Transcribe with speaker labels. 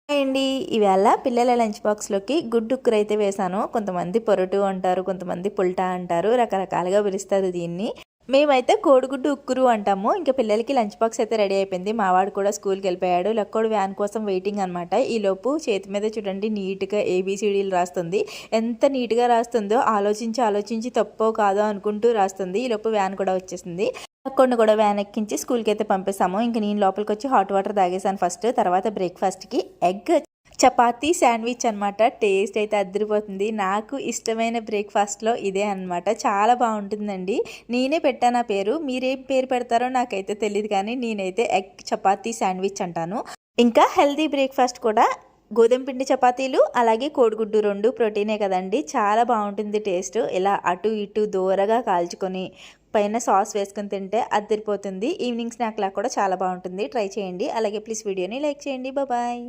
Speaker 1: Hi అండి. ఇవాళ పిల్లల లంచ్ బాక్స్లోకి గుడ్డు ఉక్కురు అయితే వేశాను. కొంతమంది పొరటు అంటారు, కొంతమంది పుల్టా అంటారు, రకరకాలుగా పిలుస్తారు దీన్ని. మేమైతే కోడిగుడ్డు ఉక్కురు అంటాము. ఇంకా పిల్లలకి లంచ్ బాక్స్ అయితే రెడీ అయిపోయింది. మావాడు కూడా స్కూల్కి వెళ్ళిపోయాడు. లక్కోడు వ్యాన్ కోసం వెయిటింగ్ అనమాట. ఈలోపు చేతి మీద చూడండి నీట్గా ఏబీసీడీలు రాస్తుంది. ఎంత నీట్గా రాస్తుందో ఆలోచించి ఆలోచించి తప్పో కాదో అనుకుంటూ రాస్తుంది. ఈలోపు వ్యాన్ కూడా వచ్చేసింది. కొన్ని కూడా వ్యాన్ ఎక్కించి స్కూల్కి అయితే పంపిస్తాము. ఇంక నేను లోపలికి వచ్చి హాట్ వాటర్ తాగేసాను ఫస్ట్. తర్వాత బ్రేక్ఫాస్ట్కి ఎగ్ చపాతీ శాండ్విచ్ అనమాట. టేస్ట్ అయితే అదిరిపోతుంది. నాకు ఇష్టమైన బ్రేక్ఫాస్ట్లో ఇదే అనమాట. చాలా బాగుంటుందండి. నేనే పెట్టాను ఆ పేరు. మీరేం పేరు పెడతారో నాకైతే తెలియదు, కానీ నేనైతే ఎగ్ చపాతీ శాండ్విచ్ అంటాను. ఇంకా హెల్దీ బ్రేక్ఫాస్ట్ కూడా గోధుమ పిండి చపాతీలు అలాగే కోడిగుడ్డు, రెండు ప్రోటీనే కదండి. చాలా బాగుంటుంది టేస్ట్. ఇలా అటు ఇటు దూరగా కాల్చుకొని పైన సాస్ వేసుకొని తింటే అదిరిపోతుంది. ఈవినింగ్ స్నాక్లా కూడా చాలా బాగుంటుంది. ట్రై చేయండి. అలాగే ప్లీజ్ వీడియోని లైక్ చేయండి. బాయ్.